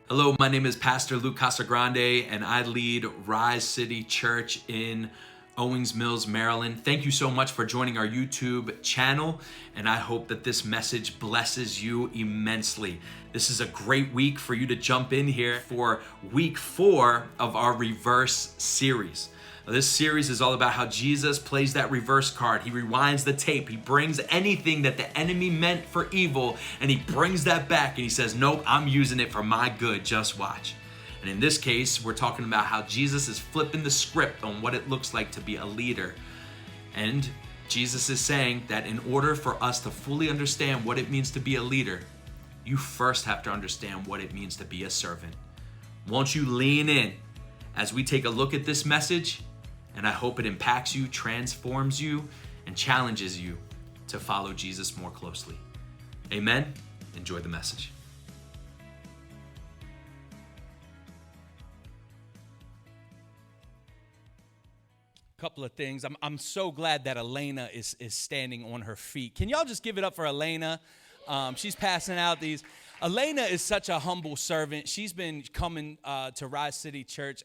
Hello, my name is Pastor Luke Casagrande, and I lead Rise City Church in Owings Mills, Maryland. Thank you so much for joining our YouTube channel, and I hope that this message blesses you immensely. This is a great week for you to jump in here for week 4 of our Reverse series. This series is all about how Jesus plays that reverse card. He rewinds the tape. He brings anything that the enemy meant for evil, and he brings that back, and he says, nope, I'm using it for my good. Just watch. And in this case, we're talking about how Jesus is flipping the script on what it looks like to be a leader. And Jesus is saying that in order for us to fully understand what it means to be a leader, you first have to understand what it means to be a servant. Won't you lean in as we take a look at this message? And I hope it impacts you, transforms you, and challenges you to follow Jesus more closely. Amen. Enjoy the message. Couple of things. I'm so glad that Elena is standing on her feet. Can y'all just give it up for Elena? She's passing out these. Elena is such a humble servant. She's been coming to Rise City Church.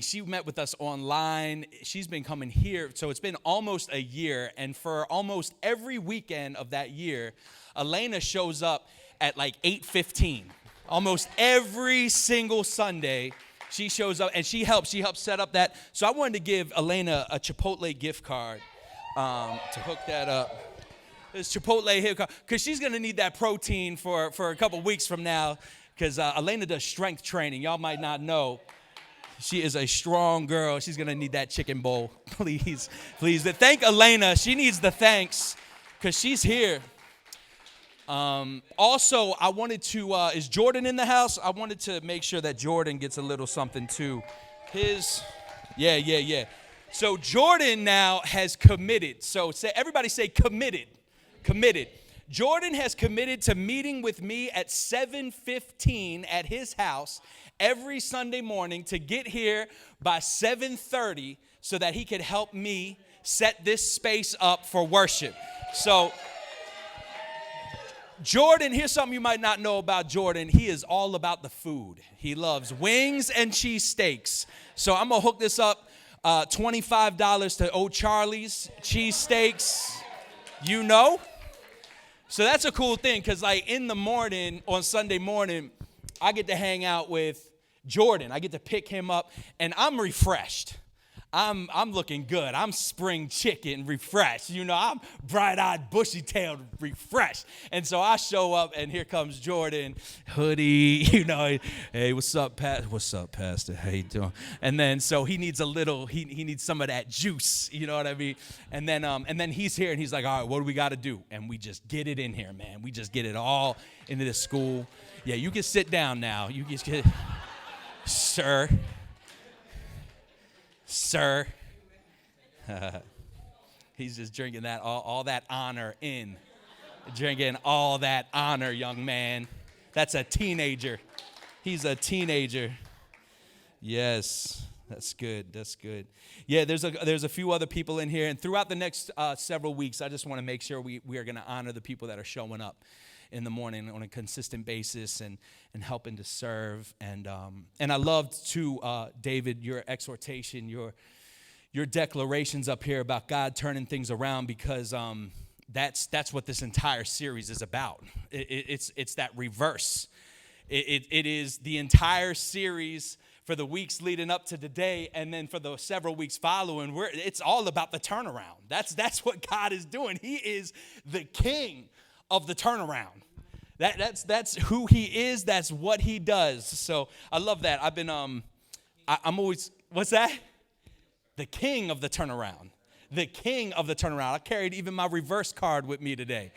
She met with us online. She's been coming here, so it's been almost a year. And for almost every weekend of that year, Elena shows up at like 8:15. Almost every single Sunday, she shows up and she helps set up that. So I wanted to give Elena a Chipotle gift card to hook that up. This Chipotle gift card, because she's going to need that protein for a couple weeks from now, because Elena does strength training. Y'all might not know. She is a strong girl. She's going to need that chicken bowl. Please. Thank Elena. She needs the thanks because she's here. Also, I wanted to, is Jordan in the house? I wanted to make sure that Jordan gets a little something too. Yeah. So Jordan now has committed. So everybody say committed. Committed. Jordan has committed to meeting with me at 7:15 at his house every Sunday morning to get here by 7:30 so that he could help me set this space up for worship. So Jordan, here's something you might not know about Jordan. He is all about the food. He loves wings and cheesesteaks. So I'm going to hook this up, $25 to O'Charlie's cheesesteaks, you know. So that's a cool thing because like in the morning, on Sunday morning, I get to hang out with Jordan. I get to pick him up, and I'm refreshed. I'm looking good. I'm spring chicken refreshed. You know, I'm bright-eyed, bushy-tailed refreshed. And so I show up, and here comes Jordan, hoodie, you know, hey, what's up, Pastor? How you doing? And then so he needs a little, he needs some of that juice, you know what I mean? And then he's here, and he's like, all right, what do we got to do? And we just get it in here, man. We just get it all into this school. Yeah, you can sit down now. You just get, sir. He's just drinking that all that honor in. Drinking all that honor, young man. That's a teenager. He's a teenager. Yes, that's good. That's good. Yeah, there's a few other people in here, and throughout the next several weeks, I just want to make sure we are going to honor the people that are showing up in the morning on a consistent basis and helping to serve. And I loved too, David, your exhortation, your declarations up here about God turning things around, because that's what this entire series is about. It's that reverse. It is the entire series for the weeks leading up to today, and then for the several weeks following, it's all about the turnaround. That's what God is doing. He is the king of the turnaround. That's who he is. That's what he does. So I love that. I've been I'm always, what's that? The king of the turnaround. The king of the turnaround. I carried even my reverse card with me today.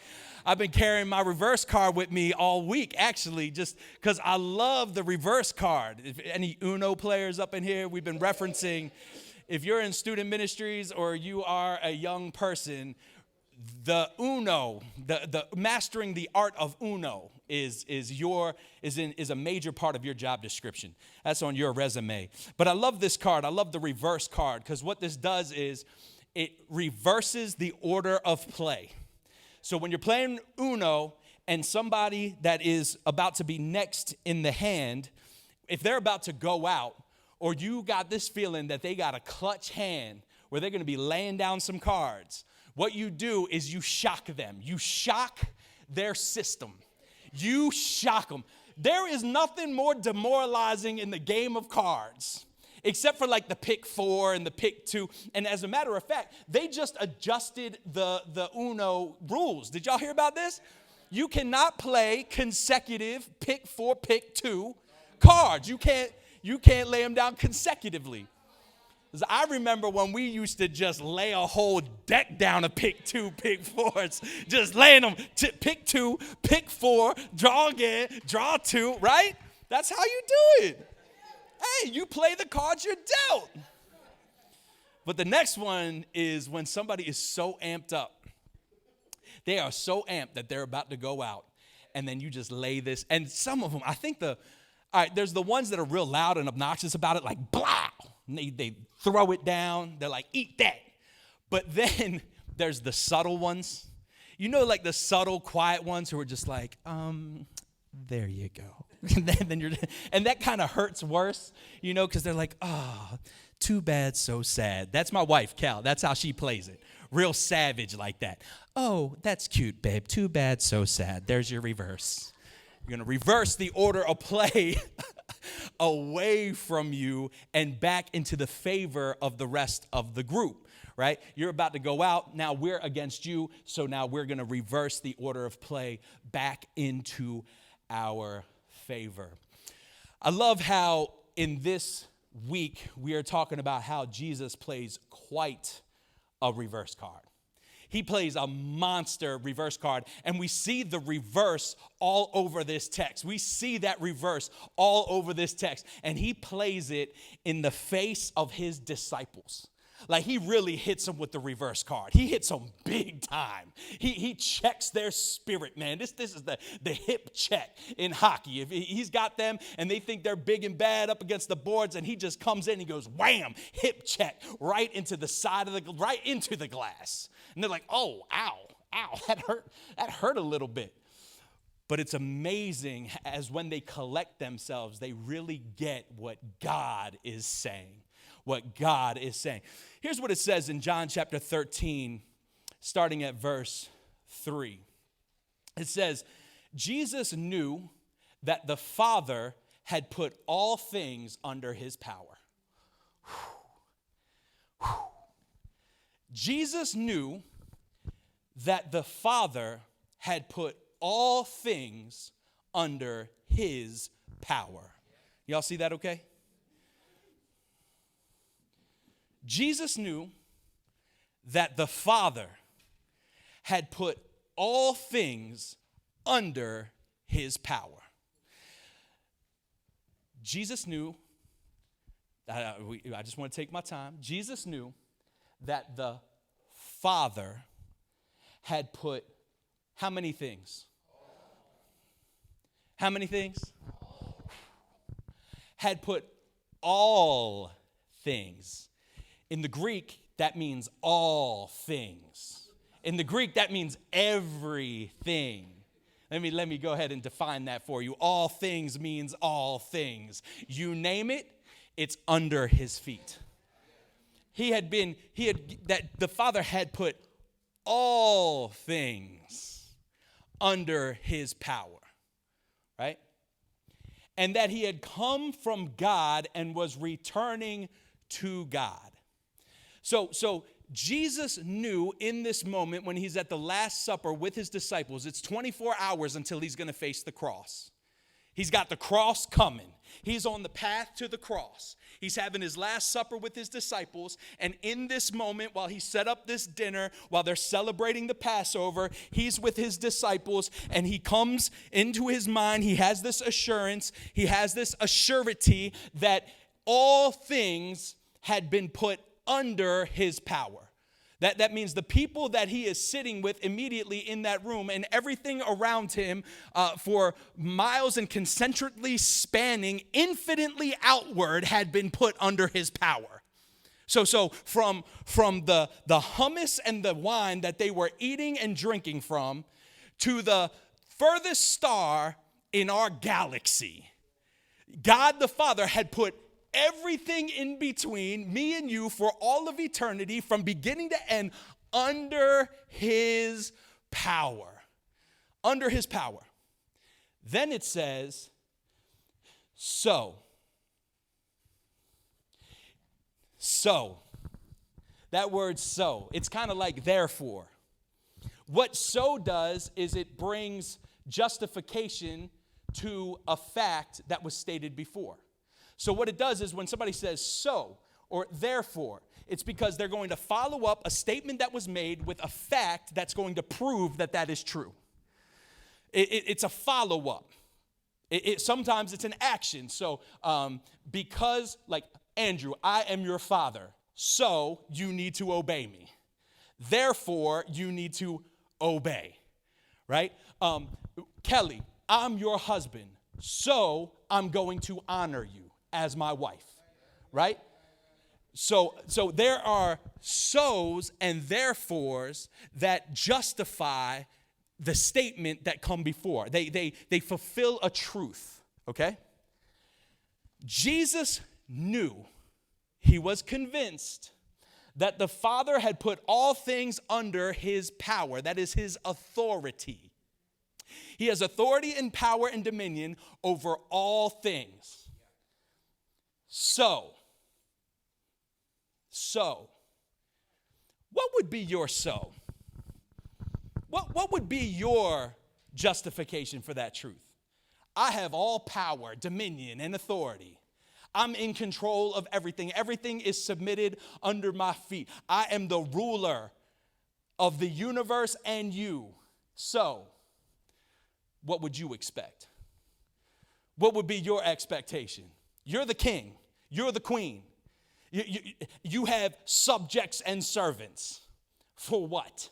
I've been carrying my reverse card with me all week, actually, just because I love the reverse card. If any Uno players up in here, we've been referencing, if you're in student ministries or you are a young person, the Uno, the mastering the art of Uno is a major part of your job description. That's on your resume. But I love this card. I love the reverse card, because what this does is it reverses the order of play. So when you're playing Uno and somebody that is about to be next in the hand, if they're about to go out, or you got this feeling that they got a clutch hand where they're going to be laying down some cards, what you do is you shock them. You shock their system. You shock them. There is nothing more demoralizing in the game of cards, except for like the pick 4 and the pick 2. And as a matter of fact, they just adjusted the Uno rules. Did y'all hear about this? You cannot play consecutive pick 4, pick 2 cards. You can't lay them down consecutively. I remember when we used to just lay a whole deck down of pick 2, pick 4s, just laying them, pick 2, pick 4, draw again, draw 2, right? That's how you do it. Hey, you play the cards you're dealt. But the next one is when somebody is so amped up. They are so amped that they're about to go out, and then you just lay this. And some of them, I think all right, there's the ones that are real loud and obnoxious about it, like, blah. And they throw it down. They're like, eat that. But then there's the subtle ones. You know, like the subtle, quiet ones who are just like, there you go. And that kind of hurts worse, you know, because they're like, oh, too bad, so sad. That's my wife, Cal. That's how she plays it. Real savage like that. Oh, that's cute, babe. Too bad, so sad. There's your reverse. You're going to reverse the order of play away from you and back into the favor of the rest of the group, right? You're about to go out. Now we're against you. So now we're going to reverse the order of play back into our favor. I love how in this week we are talking about how Jesus plays quite a reverse card. He plays a monster reverse card, and we see the reverse all over this text. We see that reverse all over this text, and he plays it in the face of his disciples. Like, he really hits them with the reverse card. He hits them big time. He checks their spirit, man. This is the hip check in hockey. If he's got them and they think they're big and bad up against the boards, and he just comes in and he goes, wham, hip check right into the side of right into the glass. And they're like, oh, ow, that hurt a little bit. But it's amazing as when they collect themselves, they really get what God is saying. What God is saying. Here's what it says in John chapter 13, starting at verse 3. It says, Jesus knew that the Father had put all things under his power. Jesus knew that the Father had put all things under his power. Y'all see that okay? Jesus knew that the Father had put all things under his power. Jesus knew, I just want to take my time. Jesus knew that the Father had put how many things? How many things? Had put all things. In the Greek, that means all things. In the Greek, that means everything. Let me go ahead and define that for you. All things means all things. You name it, it's under his feet. The Father had put all things under his power, right? And that he had come from God and was returning to God. So Jesus knew in this moment when he's at the Last Supper with his disciples, it's 24 hours until he's going to face the cross. He's got the cross coming. He's on the path to the cross. He's having his Last Supper with his disciples. And in this moment, while he set up this dinner, while they're celebrating the Passover, he's with his disciples and he comes into his mind. He has this assurance. He has this assurity that all things had been put under his power. That means the people that he is sitting with immediately in that room and everything around him for miles and concentrically spanning infinitely outward had been put under his power. So from the hummus and the wine that they were eating and drinking from to the furthest star in our galaxy. God the Father had put everything in between me and you for all of eternity, from beginning to end, under his power. Under his power. Then it says, so. That word so, it's kind of like therefore. What so does is it brings justification to a fact that was stated before. So what it does is when somebody says so or therefore, it's because they're going to follow up a statement that was made with a fact that's going to prove that that is true. It's a follow-up. Sometimes it's an action. So because, like, Andrew, I am your father, so you need to obey me. Therefore, you need to obey, right? Kelly, I'm your husband, so I'm going to honor you as my wife, right? So there are so's and therefores that justify the statement that come before. They fulfill a truth, okay? Jesus knew, he was convinced that the Father had put all things under his power. That is his authority. He has authority and power and dominion over all things. So, what would be your so? What would be your justification for that truth? I have all power, dominion, and authority. I'm in control of everything. Everything is submitted under my feet. I am the ruler of the universe and you. So, what would you expect? What would be your expectation? You're the king. You're the queen. You have subjects and servants. For what?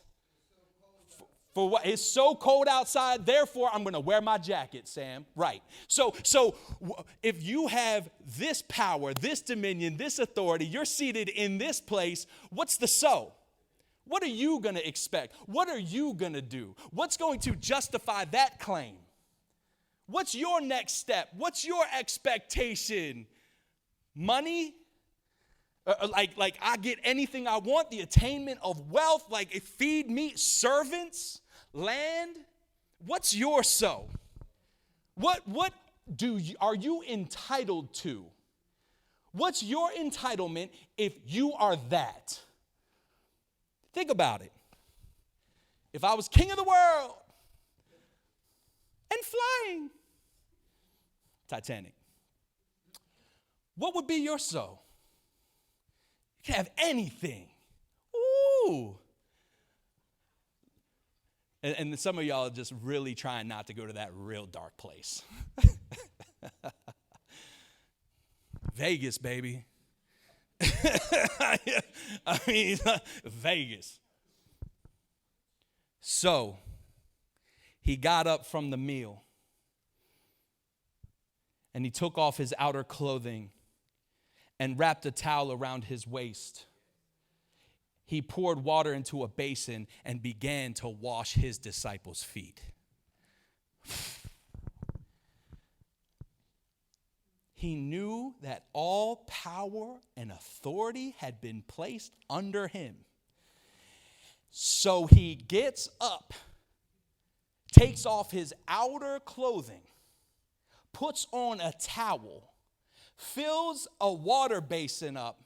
For what? It's so cold outside, therefore I'm going to wear my jacket, Sam. Right. So if you have this power, this dominion, this authority, you're seated in this place, what's the so? What are you going to expect? What are you going to do? What's going to justify that claim? What's your next step? What's your expectation? Money? Like I get anything I want, the attainment of wealth, like feed me, servants, land. What's your so? What are you entitled to? What's your entitlement if you are that? Think about it. If I was king of the world and flying, Titanic, what would be your so? You can have anything. Ooh. And some of y'all are just really trying not to go to that real dark place. Vegas, baby. I mean, Vegas. So, he got up from the meal, and he took off his outer clothing and wrapped a towel around his waist. He poured water into a basin and began to wash his disciples' feet. He knew that all power and authority had been placed under him. So he gets up, takes off his outer clothing, puts on a towel, fills a water basin up,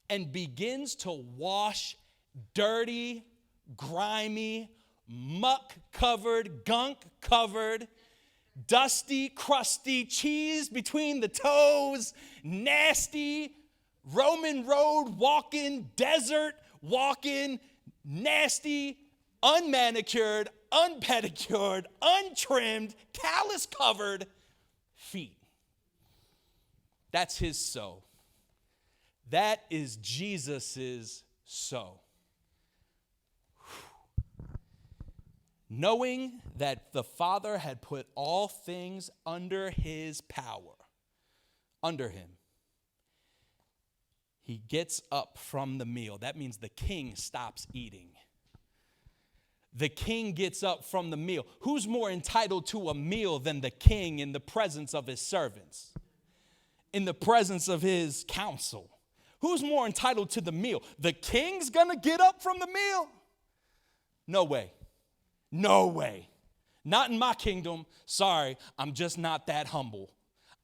and begins to wash dirty, grimy, muck-covered, gunk-covered, dusty, crusty, cheese between the toes, nasty, Roman road walking, desert walking, nasty, unmanicured, unpedicured, untrimmed, callus-covered feet. That's his so. That is Jesus's so. Knowing that the Father had put all things under his power, under him, he gets up from the meal. That means the king stops eating. the king gets up from the meal. Who's more entitled to a meal than the king in the presence of his servants, in the presence of his council? Who's more entitled to the meal? The king's gonna get up from the meal? No way. No way. Not in my kingdom. Sorry, I'm just not that humble.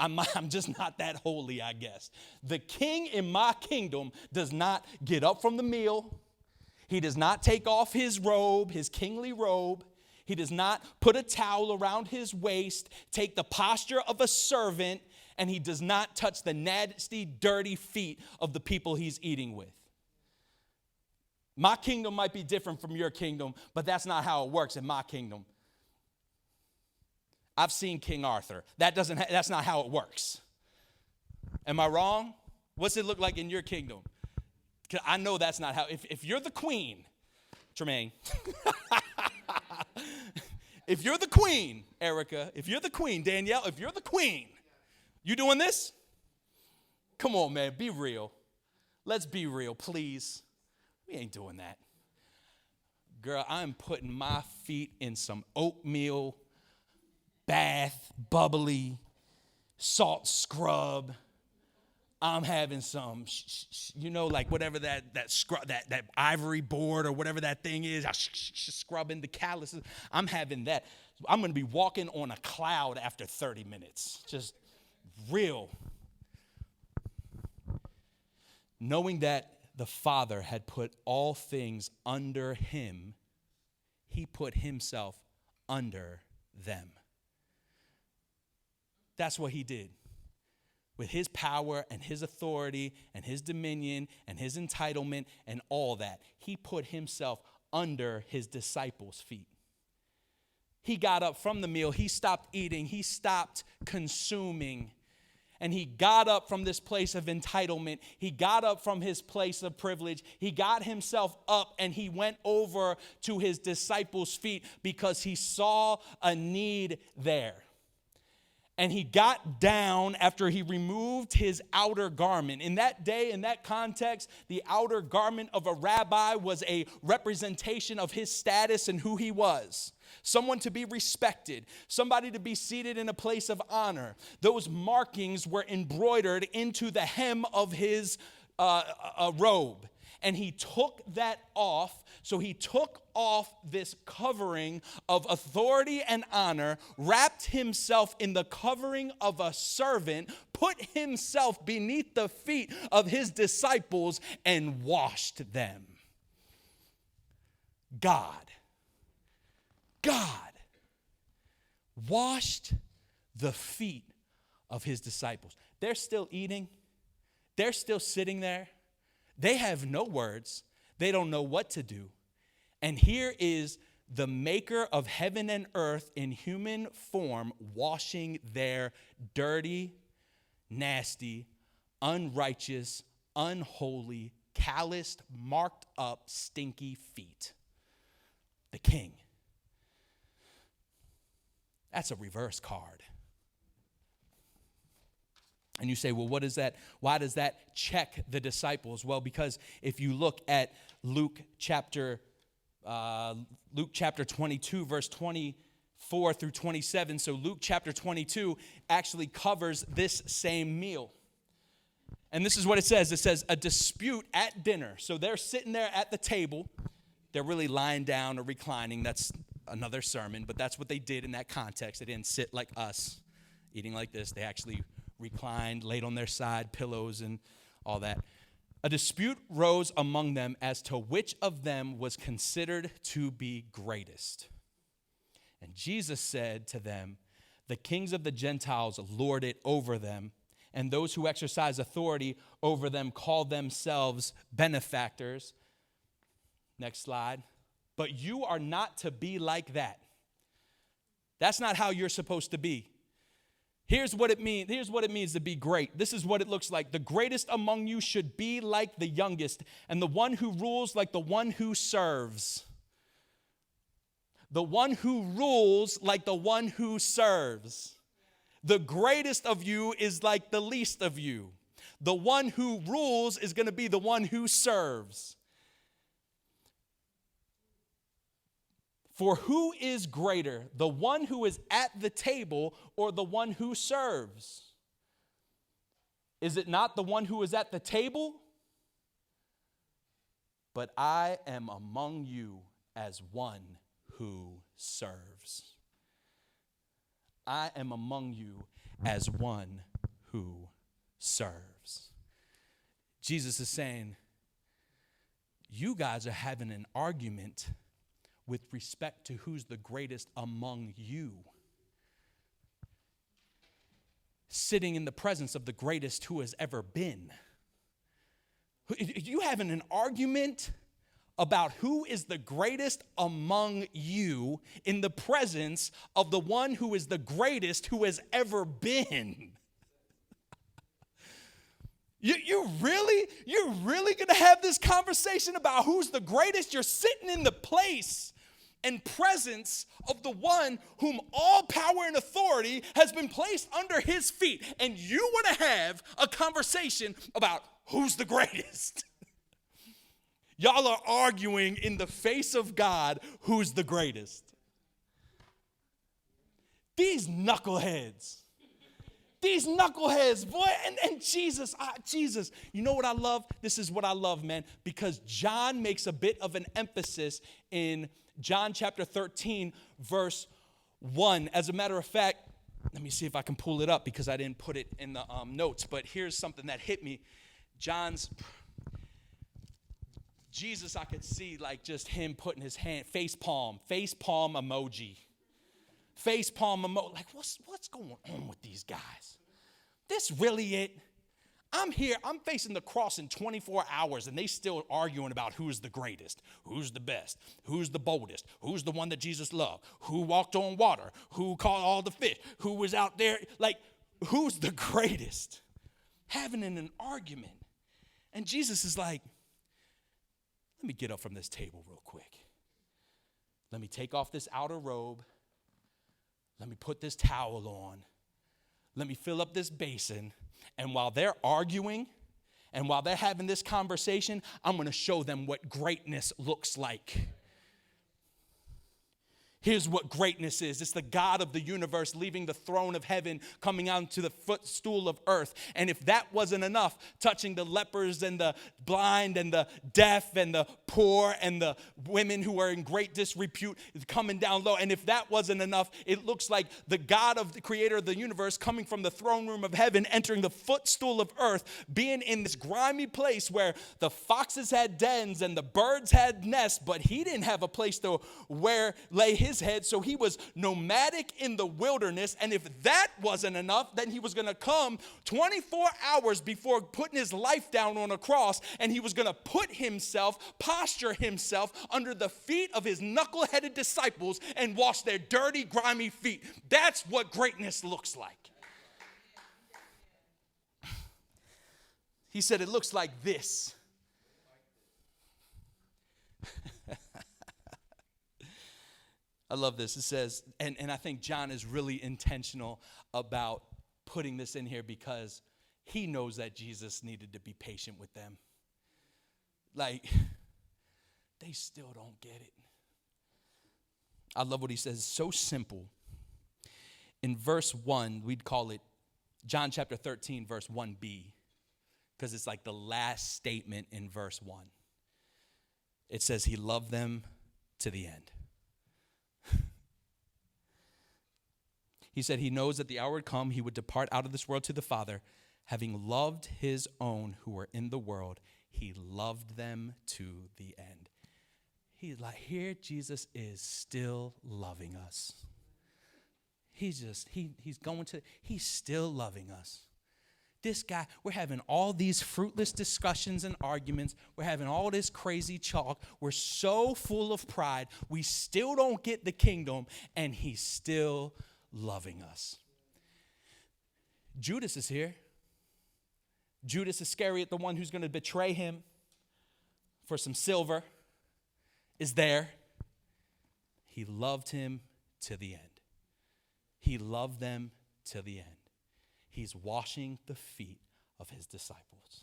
I'm just not that holy, I guess. The king in my kingdom does not get up from the meal. He does not take off his robe, his kingly robe. He does not put a towel around his waist, take the posture of a servant, and he does not touch the nasty, dirty feet of the people he's eating with. My kingdom might be different from your kingdom, but that's not how it works in my kingdom. I've seen King Arthur. That's not how it works. Am I wrong? What's it look like in your kingdom? 'Cause I know that's not how. If you're the queen, Tremaine, if you're the queen, Erica, if you're the queen, Danielle, if you're the queen, you doing this? Come on, man, be real. Let's be real, please. We ain't doing that. Girl, I'm putting my feet in some oatmeal, bath, bubbly, salt scrub. I'm having some, like whatever that scrub, that ivory board or whatever that thing is, scrubbing the calluses. I'm having that. I'm going to be walking on a cloud after 30 minutes. Just real. Knowing that the Father had put all things under him, he put himself under them. That's what he did. With his power and his authority and his dominion and his entitlement and all that, he put himself under his disciples' feet. He got up from the meal. He stopped eating. He stopped consuming. And he got up from this place of entitlement. He got up from his place of privilege. He got himself up and he went over to his disciples' feet because he saw a need there. And he got down after he removed his outer garment. In that day, in that context, the outer garment of a rabbi was a representation of his status and who he was. Someone to be respected, somebody to be seated in a place of honor. Those markings were embroidered into the hem of his robe. And he took that off. So he took off this covering of authority and honor, wrapped himself in the covering of a servant, put himself beneath the feet of his disciples, and washed them. God washed the feet of his disciples. They're still eating. They're still sitting there. They have no words. They don't know what to do. And here is the maker of heaven and earth in human form washing their dirty, nasty, unrighteous, unholy, calloused, marked up, stinky feet. The king. That's a reverse card. And you say, well, what is that? Why does that check the disciples? Well, because if you look at Luke chapter 22, verse 24 through 27. So Luke chapter 22 actually covers this same meal. And this is what it says. It says, a dispute at dinner. So they're sitting there at the table. They're really lying down or reclining. That's another sermon, but that's what they did in that context. They didn't sit like us, eating like this. They actually reclined, laid on their side, pillows and all that. A dispute rose among them as to which of them was considered to be greatest. And Jesus said to them, the kings of the Gentiles lord it over them, and those who exercise authority over them call themselves benefactors. Next slide. But you are not to be like that. That's not how you're supposed to be. Here's what it means. Here's what it means to be great. This is what it looks like. The greatest among you should be like the youngest, and the one who rules like the one who serves. The one who rules like the one who serves. The greatest of you is like the least of you. The one who rules is going to be the one who serves. For who is greater, the one who is at the table or the one who serves? Is it not the one who is at the table? But I am among you as one who serves. I am among you as one who serves. Jesus is saying, you guys are having an argument with respect to who's the greatest among you. Sitting in the presence of the greatest who has ever been. You having an argument about who is the greatest among you in the presence of the one who is the greatest who has ever been. You're really going to have this conversation about who's the greatest? You're sitting in the place and presence of the one whom all power and authority has been placed under his feet. And you want to have a conversation about who's the greatest. Y'all are arguing in the face of God who's the greatest. These knuckleheads, boy, and Jesus, you know what I love? This is what I love, man, because John makes a bit of an emphasis in John chapter 13, verse 1. As a matter of fact, let me see if I can pull it up because I didn't put it in the notes, but here's something that hit me. Jesus, I could see like just him putting his hand, face palm emoji. Like what's going on with these guys? This really it? I'm here, I'm facing the cross in 24 hours and they still arguing about who's the greatest, who's the best, who's the boldest, who's the one that Jesus loved, who walked on water, who caught all the fish, who was out there, like who's the greatest? Having an argument. And Jesus is like, let me get up from this table real quick. Let me take off this outer robe. Let me put this towel on. Let me fill up this basin. And while they're arguing and while they're having this conversation, I'm going to show them what greatness looks like. Here's what greatness is. It's the God of the universe leaving the throne of heaven, coming onto the footstool of earth. And if that wasn't enough, touching the lepers and the blind and the deaf and the poor and the women who are in great disrepute, coming down low. And if that wasn't enough, it looks like the God of the creator of the universe coming from the throne room of heaven, entering the footstool of earth, being in this grimy place where the foxes had dens and the birds had nests, but he didn't have a place to lay his head, so he was nomadic in the wilderness. And if that wasn't enough, then he was going to come 24 hours before putting his life down on a cross, and he was going to posture himself under the feet of his knuckleheaded disciples and wash their dirty, grimy feet. That's what greatness looks like. He said it looks like this. I love this. It says, and I think John is really intentional about putting this in here because he knows that Jesus needed to be patient with them. Like, they still don't get it. I love what he says. So simple. In verse 1, we'd call it John chapter 13, verse 1b, because it's like the last statement in verse 1. It says he loved them to the end. He said he knows that the hour would come, he would depart out of this world to the Father. Having loved his own who were in the world, he loved them to the end. He's like, here Jesus is still loving us. He's still loving us. This guy, we're having all these fruitless discussions and arguments. We're having all this crazy talk. We're so full of pride. We still don't get the kingdom, and he's still loving us. Judas is here. Judas Iscariot, the one who's going to betray him for some silver, is there. He loved him to the end. He loved them to the end. He's washing the feet of his disciples.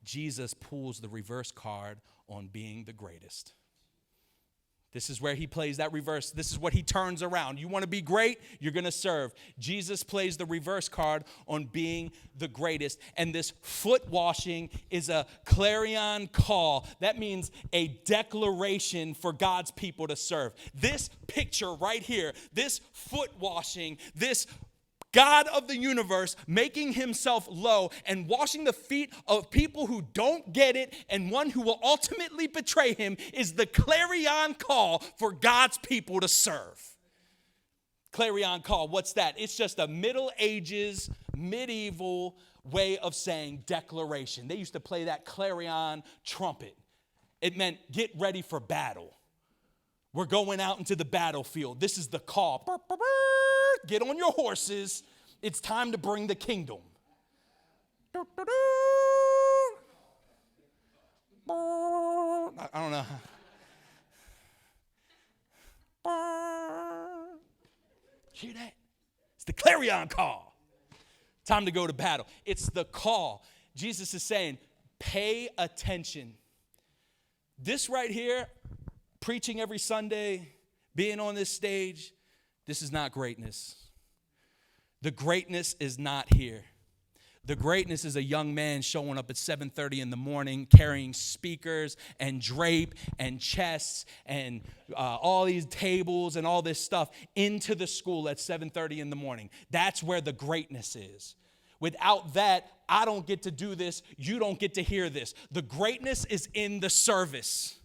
Jesus pulls the reverse card on being the greatest. This is where he plays that reverse. This is what he turns around. You want to be great? You're going to serve. Jesus plays the reverse card on being the greatest. And this foot washing is a clarion call. That means a declaration for God's people to serve. This picture right here, this foot washing, this God of the universe making himself low and washing the feet of people who don't get it and one who will ultimately betray him is the clarion call for God's people to serve. Clarion call, what's that? It's just a Middle Ages, medieval way of saying declaration. They used to play that clarion trumpet. It meant get ready for battle. We're going out into the battlefield. This is the call. Get on your horses. It's time to bring the kingdom. I don't know. Hear that? It's the clarion call. Time to go to battle. It's the call. Jesus is saying, pay attention. This right here, preaching every Sunday, being on this stage, this is not greatness. The greatness is not here. The greatness is a young man showing up at 7:30 in the morning carrying speakers and drape and chests and all these tables and all this stuff into the school at 7:30 in the morning. That's where the greatness is. Without that, I don't get to do this. You don't get to hear this. The greatness is in the service.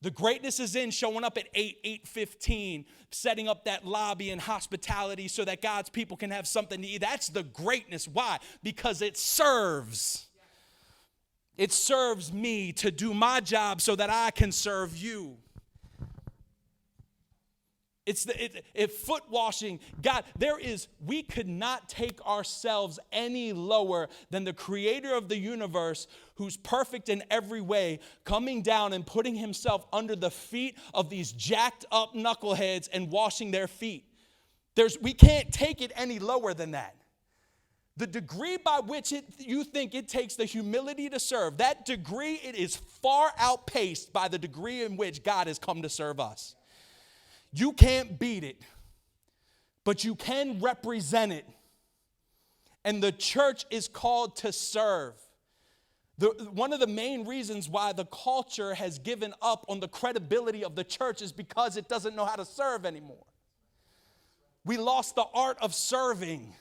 The greatness is in showing up at 8:15, setting up that lobby and hospitality so that God's people can have something to eat. That's the greatness. Why? Because it serves. It serves me to do my job so that I can serve you. It's foot washing. God, we could not take ourselves any lower than the creator of the universe, who's perfect in every way, coming down and putting himself under the feet of these jacked up knuckleheads and washing their feet. We can't take it any lower than that. The degree by which you think it takes the humility to serve, that degree, it is far outpaced by the degree in which God has come to serve us. You can't beat it, but you can represent it. And the church is called to serve. One of the main reasons why the culture has given up on the credibility of the church is because it doesn't know how to serve anymore. We lost the art of serving.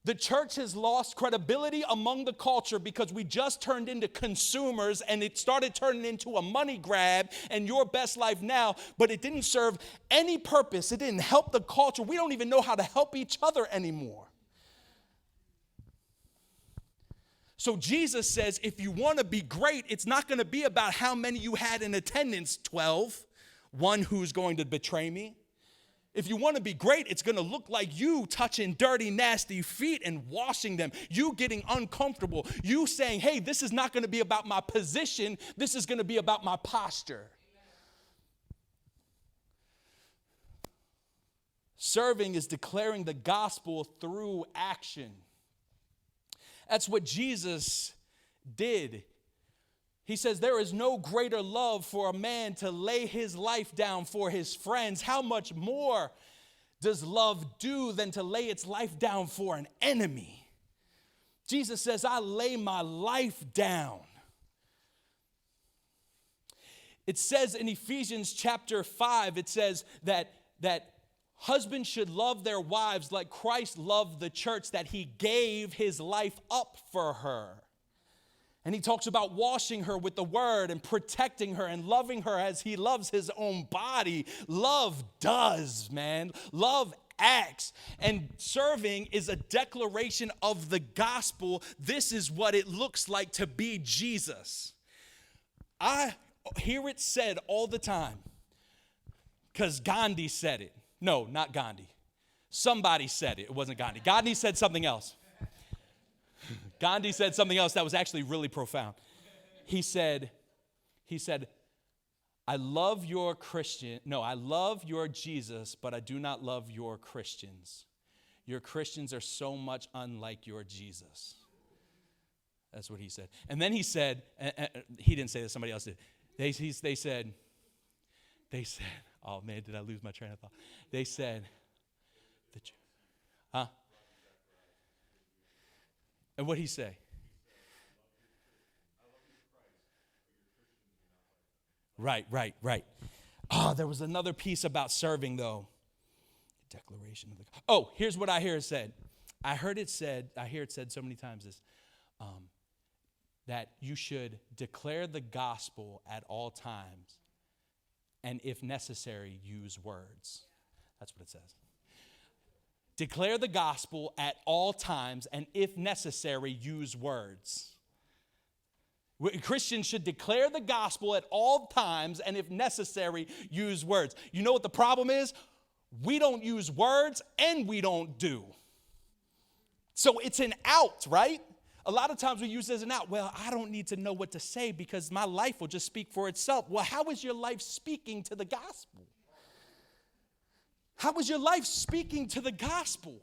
The church has lost credibility among the culture because we just turned into consumers and it started turning into a money grab and your best life now, but it didn't serve any purpose. It didn't help the culture. We don't even know how to help each other anymore. So Jesus says, if you want to be great, it's not going to be about how many you had in attendance, 12, one who's going to betray me. If you want to be great, it's going to look like you touching dirty, nasty feet and washing them. You getting uncomfortable. You saying, hey, this is not going to be about my position. This is going to be about my posture. Serving is declaring the gospel through action. That's what Jesus did. He says, there is no greater love for a man to lay his life down for his friends. How much more does love do than to lay its life down for an enemy? Jesus says, I lay my life down. It says in Ephesians chapter 5, it says that husbands should love their wives like Christ loved the church, that he gave his life up for her. And he talks about washing her with the word and protecting her and loving her as he loves his own body. Love does, man. Love acts. And serving is a declaration of the gospel. This is what it looks like to be Jesus. I hear it said all the time because Gandhi said it. No, not Gandhi. Somebody said it. It wasn't Gandhi. Gandhi said something else. Gandhi said something else that was actually really profound. He said, I love your Jesus, but I do not love your Christians. Your Christians are so much unlike your Jesus. That's what he said. And then he said, he didn't say this, somebody else did. They said, They said, oh man, did I lose my train of thought? They said, huh? And what'd he say? Right. Oh, there was another piece about serving, though. Declaration of the. Oh, here's what I hear it said. I hear it said so many times this, that you should declare the gospel at all times, and if necessary, use words. That's what it says. Declare the gospel at all times, and if necessary, use words. Christians should declare the gospel at all times, and if necessary, use words. You know what the problem is? We don't use words, and we don't do. So it's an out, right? A lot of times we use it as an out. Well, I don't need to know what to say because my life will just speak for itself. Well, how is your life speaking to the gospel? How is your life speaking to the gospel?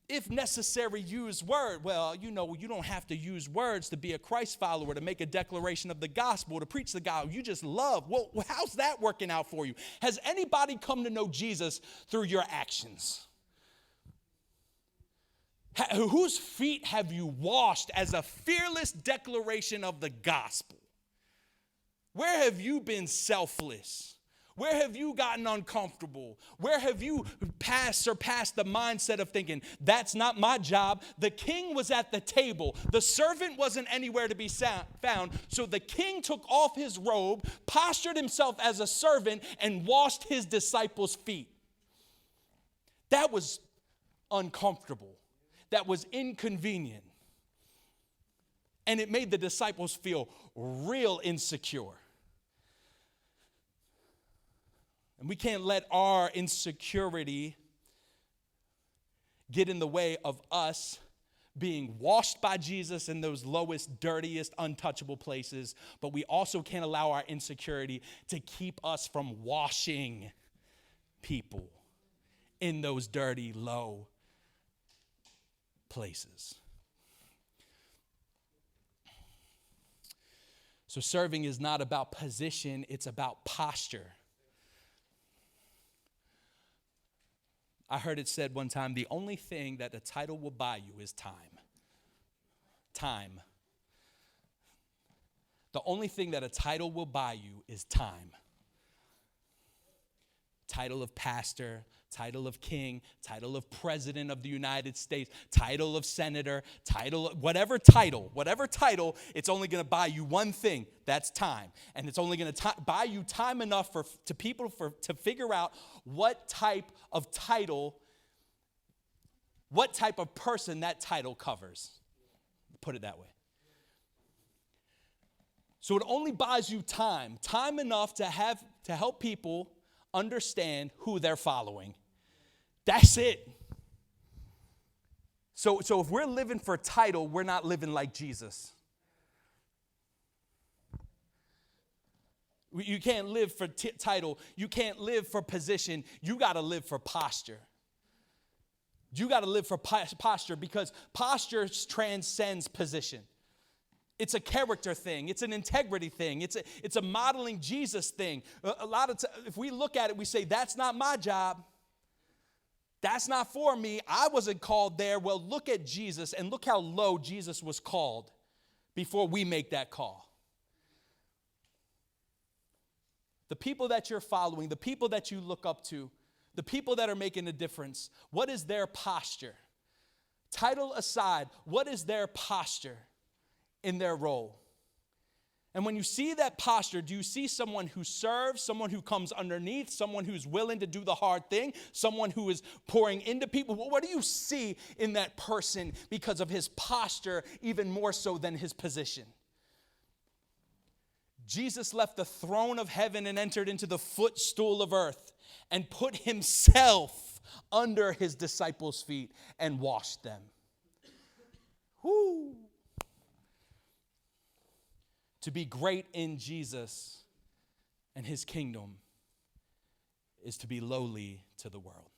If necessary, use word. Well, you don't have to use words to be a Christ follower, to make a declaration of the gospel, to preach the gospel. You just love. Well, how's that working out for you? Has anybody come to know Jesus through your actions? Whose feet have you washed as a fearless declaration of the gospel? Where have you been selfless? Where have you gotten uncomfortable? Where have you surpassed the mindset of thinking, that's not my job? The king was at the table. The servant wasn't anywhere to be found. So the king took off his robe, postured himself as a servant, and washed his disciples' feet. That was uncomfortable. That was inconvenient. And it made the disciples feel real insecure. And we can't let our insecurity get in the way of us being washed by Jesus in those lowest, dirtiest, untouchable places. But we also can't allow our insecurity to keep us from washing people in those dirty, low places. So serving is not about position, it's about posture. I heard it said one time, the only thing that a title will buy you is time. Time. The only thing that a title will buy you is time. Title of pastor, title of king, title of president of the United States, title of senator, whatever title, it's only going to buy you one thing. That's time. And it's only going to buy you time enough to people to figure out what type of person that title covers. Put it that way. So it only buys you time enough to help people understand who they're following. That's it. So if we're living for title, we're not living like Jesus. You can't live for title. You can't live for position. You got to live for posture. You got to live for posture because posture transcends position. It's a character thing. It's an integrity thing. It's a modeling Jesus thing. A lot of if we look at it, we say, that's not my job. That's not for me. I wasn't called there. Well, look at Jesus and look how low Jesus was called before we make that call. The people that you're following, the people that you look up to, the people that are making a difference, what is their posture? Title aside, what is their posture in their role? And when you see that posture, do you see someone who serves, someone who comes underneath, someone who's willing to do the hard thing, someone who is pouring into people? What do you see in that person because of his posture even more so than his position? Jesus left the throne of heaven and entered into the footstool of earth and put himself under his disciples' feet and washed them. Whoo! To be great in Jesus and his kingdom is to be lowly to the world.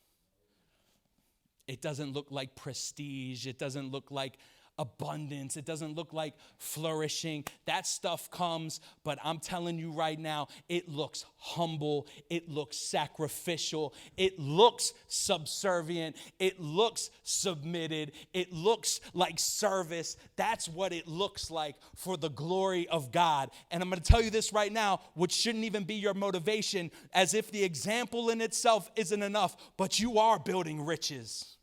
It doesn't look like prestige. It doesn't look like abundance. It doesn't look like flourishing. That stuff comes, but I'm telling you right now, it looks humble. It looks sacrificial. It looks subservient. It looks submitted. It looks like service. That's what it looks like for the glory of God. And I'm going to tell you this right now, which shouldn't even be your motivation, as if the example in itself isn't enough, but you are building riches.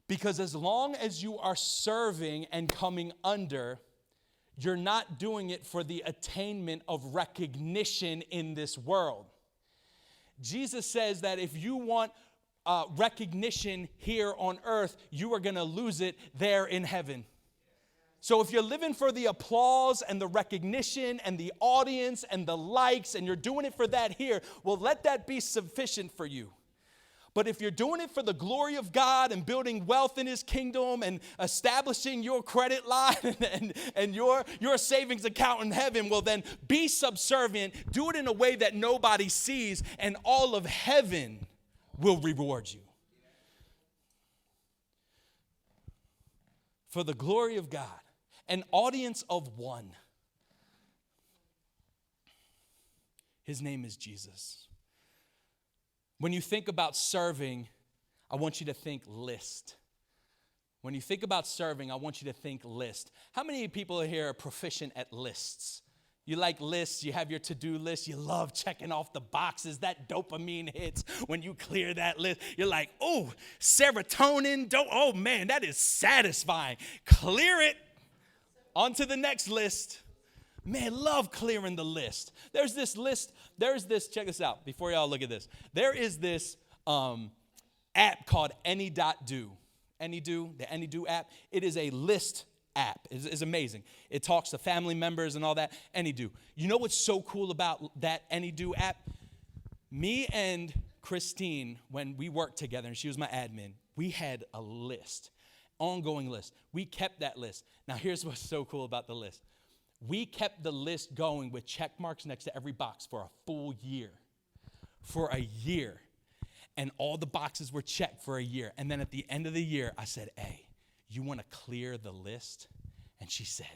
Because as long as you are serving and coming under, you're not doing it for the attainment of recognition in this world. Jesus says that if you want recognition here on earth, you are going to lose it there in heaven. So if you're living for the applause and the recognition and the audience and the likes, and you're doing it for that here, well, let that be sufficient for you. But if you're doing it for the glory of God and building wealth in his kingdom and establishing your credit line and your savings account in heaven, well, then be subservient. Do it in a way that nobody sees, and all of heaven will reward you. For the glory of God, an audience of one. His name is Jesus. When you think about serving, I want you to think list. When you think about serving, I want you to think list. How many people here are proficient at lists? You like lists, you have your to-do list, you love checking off the boxes. That dopamine hits when you clear that list. You're like, oh, serotonin, oh man, that is satisfying. Clear it, on to the next list. Man, love clearing the list. There's this list, check this out, before y'all look at this. There is this app called Any.do. Any.do, the Any.do app. It is a list app. It's amazing. It talks to family members and all that. Any.do. You know what's so cool about that Any.do app? Me and Christine, when we worked together, and she was my admin, we had a list, ongoing list. We kept that list. Now, here's what's so cool about the list. We kept the list going with check marks next to every box for a full year. For a year. And all the boxes were checked for a year. And then at the end of the year, I said, hey, you want to clear the list? And she said,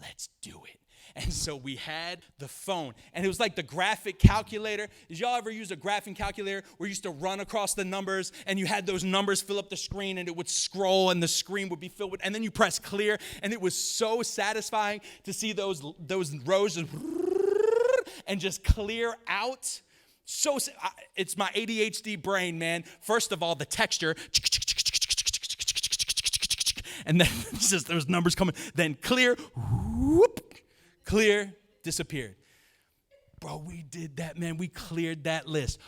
let's do it. And so we had the phone, and it was like the graphic calculator. Did y'all ever use a graphic calculator where you used to run across the numbers, and you had those numbers fill up the screen, and it would scroll, and the screen would be filled with, and then you press clear, and it was so satisfying to see those rows and just clear out. So it's my ADHD brain, man. First of all, the texture, and then it's just those numbers coming, then clear, whoop. Clear, disappeared. Bro, we did that, man. We cleared that list.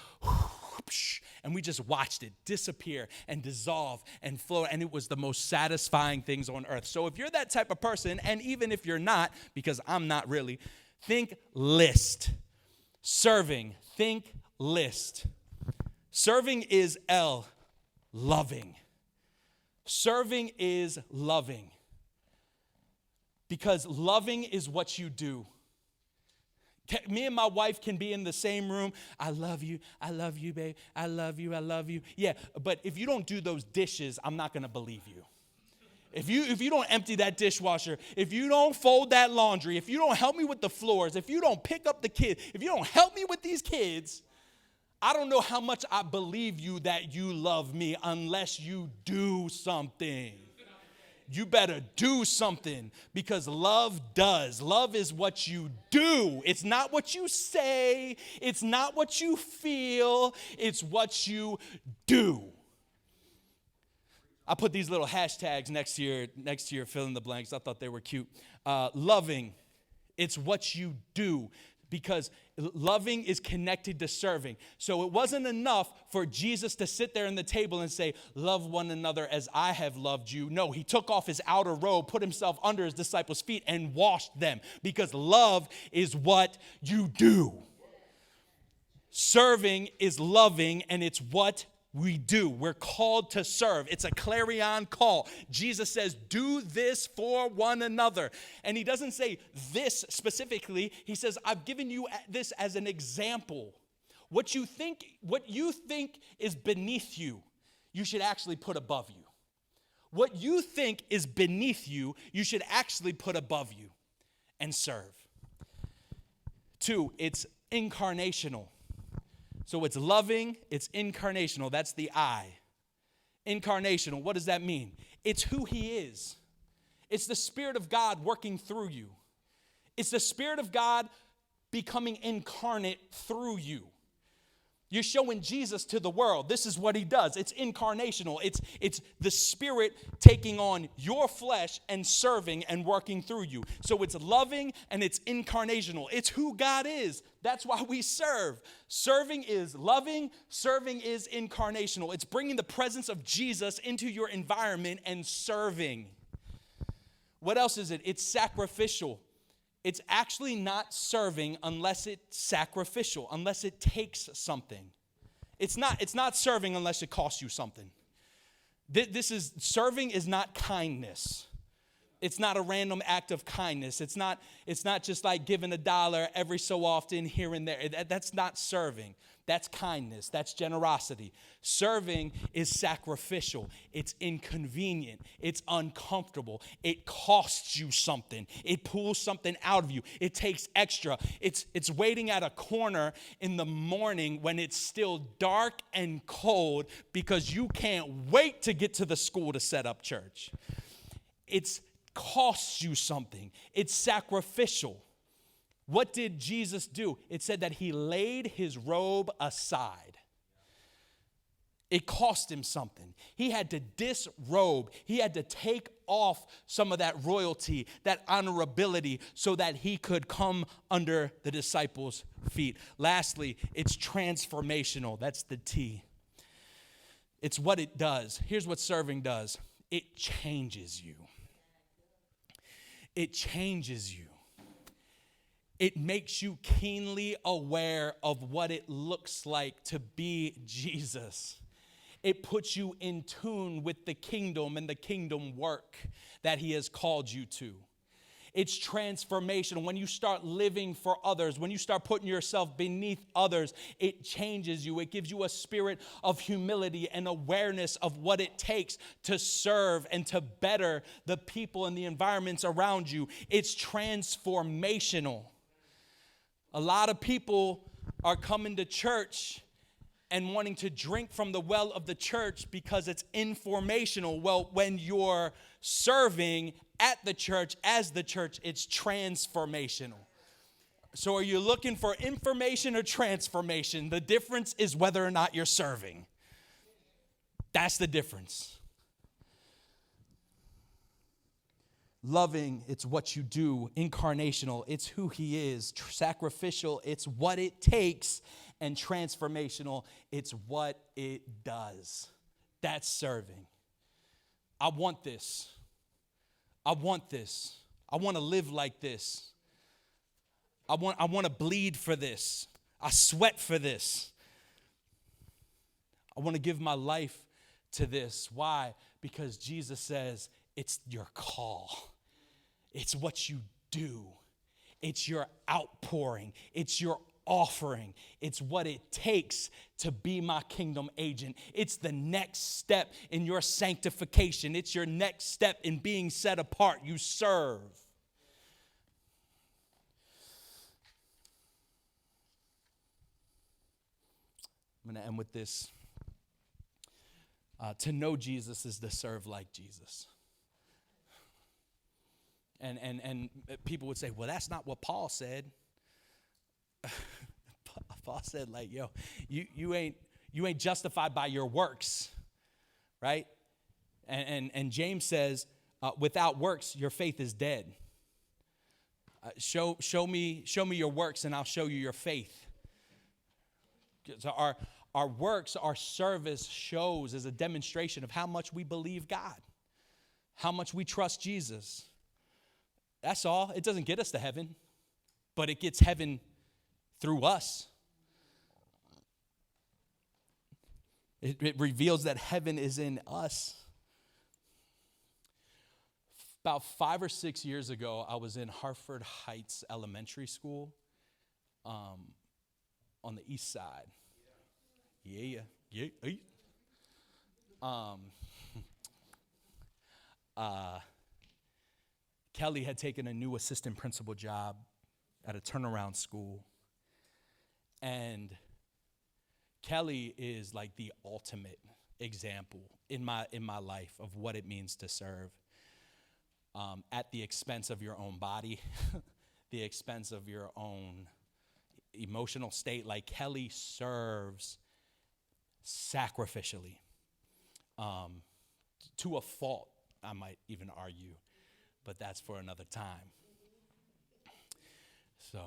And we just watched it disappear and dissolve and flow. And it was the most satisfying things on earth. So if you're that type of person, and even if you're not, because I'm not really, think list. Serving, think list. Serving is L, loving. Serving is loving. Because loving is what you do. Me and my wife can be in the same room. I love you, babe. I love you. Yeah, but if you don't do those dishes, I'm not going to believe you. If you don't empty that dishwasher, if you don't fold that laundry, if you don't help me with the floors, if you don't pick up the kids, if you don't help me with these kids, I don't know how much I believe you that you love me unless you do something. You better do something, because love does. Love is what you do. It's not what you say. It's not what you feel. It's what you do. I put these little hashtags next to your fill in the blanks. I thought they were cute. Loving, it's what you do. Because loving is connected to serving. So it wasn't enough for Jesus to sit there in the table and say, love one another as I have loved you. No, he took off his outer robe, put himself under his disciples' feet, and washed them. Because love is what you do. Serving is loving, and it's what we do. We're called to serve. It's a clarion call. Jesus says, do this for one another. And he doesn't say this specifically. He says, I've given you this as an example. What you think is beneath you, you should actually put above you. What you think is beneath you, you should actually put above you and serve. 2, it's incarnational. So it's loving, it's incarnational. That's the I. Incarnational, what does that mean? It's who he is. It's the Spirit of God working through you. It's the Spirit of God becoming incarnate through you. You're showing Jesus to the world. This is what he does. It's incarnational. It's the Spirit taking on your flesh and serving and working through you. So it's loving and it's incarnational. It's who God is. That's why we serve. Serving is loving. Serving is incarnational. It's bringing the presence of Jesus into your environment and serving. What else is it? It's sacrificial. It's actually not serving unless it's sacrificial, unless it takes something. It's not serving unless it costs you something. Serving is not kindness. It's not a random act of kindness. It's not just like giving $1 every so often here and there. That's not serving. That's kindness. That's generosity. Serving is sacrificial. It's inconvenient. It's uncomfortable. It costs you something. It pulls something out of you. It takes extra. It's waiting at a corner in the morning when it's still dark and cold because you can't wait to get to the school to set up church. It's costs you something. It's sacrificial. What did Jesus do? It said that he laid his robe aside. It cost him something. He had to disrobe. He had to take off some of that royalty, that honorability, so that he could come under the disciples' feet. Lastly, it's transformational. That's the T. It's what it does. Here's what serving does. It changes you. It changes you. It makes you keenly aware of what it looks like to be Jesus. It puts you in tune with the kingdom and the kingdom work that he has called you to. It's transformation. When you start living for others, when you start putting yourself beneath others, it changes you. It gives you a spirit of humility and awareness of what it takes to serve and to better the people and the environments around you. It's transformational. A lot of people are coming to church and wanting to drink from the well of the church because it's informational. Well, when you're serving at the church, as the church, it's transformational. So are you looking for information or transformation? The difference is whether or not you're serving. That's the difference. Loving, it's what you do. Incarnational, it's who he is. Sacrificial, it's what it takes. And transformational, it's what it does. That's serving. I want this. I want this. I want to live like this. I want to bleed for this. I sweat for this. I want to give my life to this. Why? Because Jesus says it's your call. It's what you do. It's your outpouring. It's your offering. It's what it takes to be my kingdom agent. It's the next step in your sanctification. It's your next step in being set apart. You serve. I'm going to end with this. To know Jesus is to serve like Jesus. And people would say, well, that's not what Paul said. Paul said, like, yo, you ain't justified by your works, right? And James says, without works, your faith is dead. Show me your works, and I'll show you your faith. So our works, our service shows as a demonstration of how much we believe God, how much we trust Jesus. That's all. It doesn't get us to heaven, but it gets heaven through us. It reveals that heaven is in us. About 5 or 6 years ago, I was in Hartford Heights Elementary School on the east side. Yeah. Kelly had taken a new assistant principal job at a turnaround school. And Kelly is like the ultimate example in my life of what it means to serve at the expense of your own body, the expense of your own emotional state. Like Kelly serves sacrificially, to a fault, I might even argue, but that's for another time. So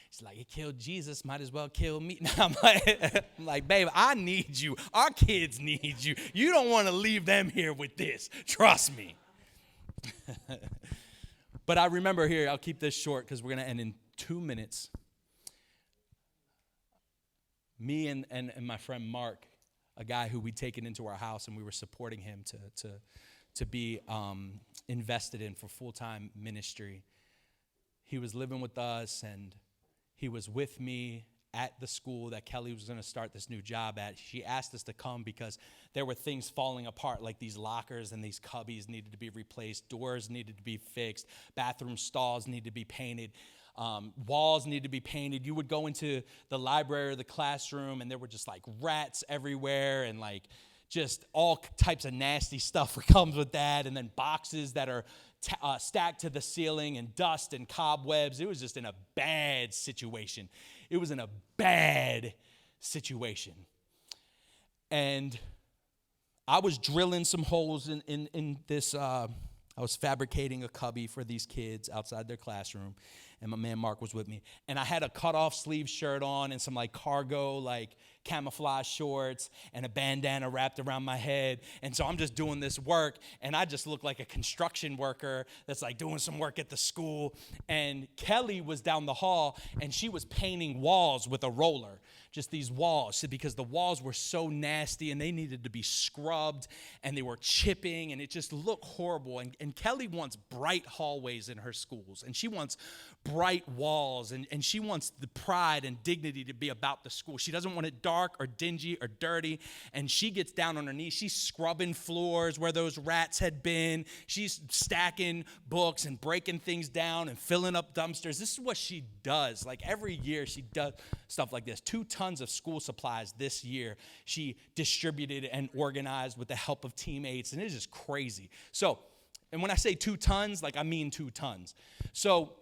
it's like, it killed Jesus, might as well kill me. I'm like, babe, I need you. Our kids need you. You don't want to leave them here with this. Trust me. But I remember here, I'll keep this short because we're going to end in 2 minutes. Me and my friend Mark, a guy who we'd taken into our house, and we were supporting him to be invested in for full-time ministry. He was living with us, and he was with me at the school that Kelly was going to start this new job at. She asked us to come because there were things falling apart, like these lockers and these cubbies needed to be replaced, doors needed to be fixed, bathroom stalls needed to be painted, walls needed to be painted. You would go into the library or the classroom, and there were just like rats everywhere, and like just all types of nasty stuff that comes with that, and then boxes that are stacked to the ceiling, and dust and cobwebs. It was just in a bad situation. It was in a bad situation. And I was drilling some holes in this, I was fabricating a cubby for these kids outside their classroom, and my man Mark was with me. And I had a cut-off sleeve shirt on and some like cargo, like camouflage shorts, and a bandana wrapped around my head. And so I'm just doing this work, and I just look like a construction worker that's like doing some work at the school. And Kelly was down the hall, and she was painting walls with a roller, just these walls, because the walls were so nasty and they needed to be scrubbed, and they were chipping, and it just looked horrible. And Kelly wants bright hallways in her schools, and she wants bright walls, and she wants the pride and dignity to be about the school. She doesn't want it dark or dingy or dirty. And she gets down on her knees. She's scrubbing floors where those rats had been. She's stacking books and breaking things down and filling up dumpsters. This is what she does. Like every year she does stuff like this. 2 tons of school supplies this year she distributed and organized with the help of teammates. And it is just crazy. So, and when I say 2 tons, like I mean 2 tons. So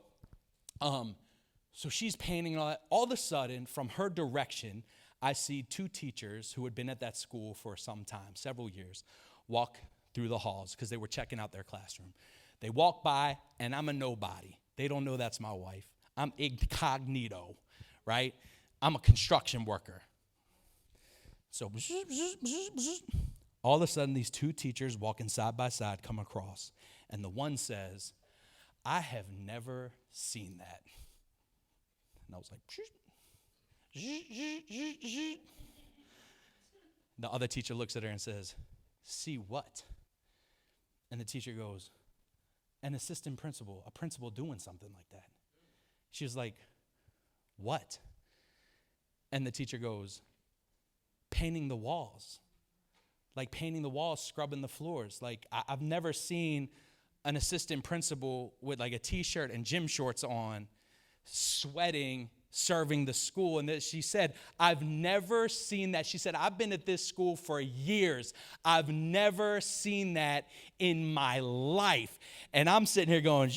she's painting all that. All of a sudden, from her direction, I see 2 teachers who had been at that school for some time, several years, walk through the halls because they were checking out their classroom. They walk by, and I'm a nobody. They don't know that's my wife. I'm incognito, right? I'm a construction worker. So all of a sudden, these 2 teachers walking side by side come across, and the one says, "I have never seen that." And I was like, the other teacher looks at her and says, "See what?" And the teacher goes, "An assistant principal, a principal doing something like that." She was like, "What?" And the teacher goes, "Painting the walls. Like painting the walls, scrubbing the floors. Like I've never seen an assistant principal with like a t-shirt and gym shorts on, sweating, serving the school." And she said, "I've never seen that." She said, "I've been at this school for years. I've never seen that in my life." And I'm sitting here going,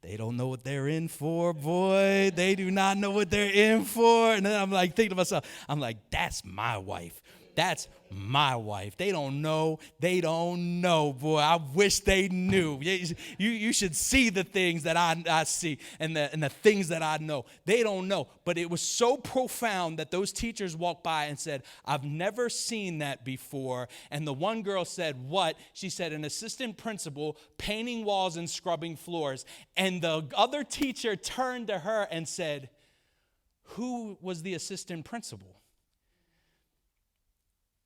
they don't know what they're in for, boy. They do not know what they're in for. And then I'm like thinking to myself, I'm like, that's my wife. That's my wife. They don't know. They don't know, boy. I wish they knew. You should see the things that I see and the things that I know. They don't know. But it was so profound that those teachers walked by and said, "I've never seen that before." And the one girl said, "What?" She said, "An assistant principal painting walls and scrubbing floors." And the other teacher turned to her and said, "Who was the assistant principal?"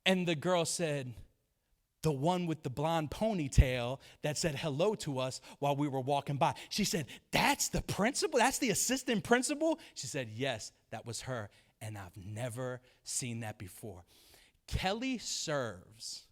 And the girl said, "The one with the blonde ponytail that said hello to us while we were walking by." She said, "That's the principal? That's the assistant principal?" She said, "Yes, that was her, and I've never seen that before." Kelly serves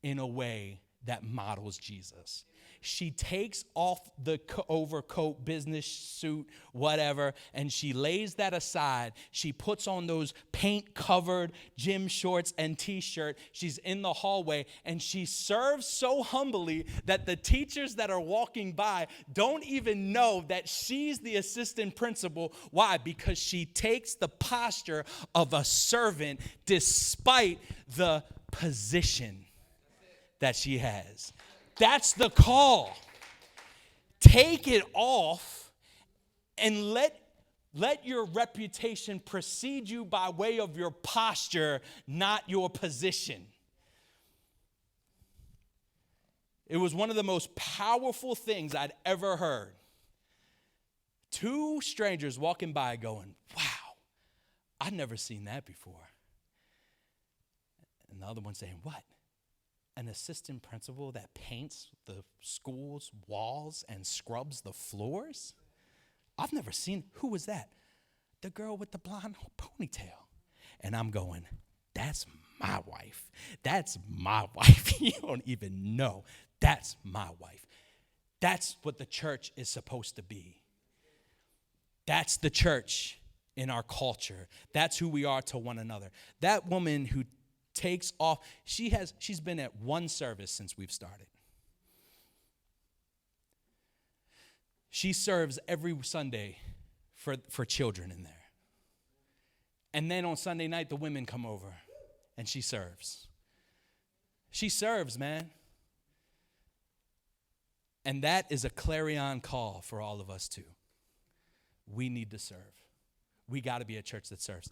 in a way that models Jesus. She takes off the overcoat, business suit, whatever, and she lays that aside. She puts on those paint-covered gym shorts and T-shirt. She's in the hallway, and she serves so humbly that the teachers that are walking by don't even know that she's the assistant principal. Why? Because she takes the posture of a servant despite the position that she has. That's the call. Take it off and let your reputation precede you by way of your posture, not your position. It was one of the most powerful things I'd ever heard. Two strangers walking by going, wow, I've never seen that before. And the other one saying, what? An assistant principal that paints the school's walls and scrubs the floors? I've never seen. Who was that? The girl with the blonde ponytail. And I'm going, that's my wife. That's my wife. You don't even know. That's my wife. That's what the church is supposed to be. That's the church in our culture. That's who we are to one another. That woman who takes off, she's been at one service since we've started. She serves every Sunday for children in there. And then on Sunday night, the women come over and she serves. She serves, man. And that is a clarion call for all of us too. We need to serve. We got to be a church that serves.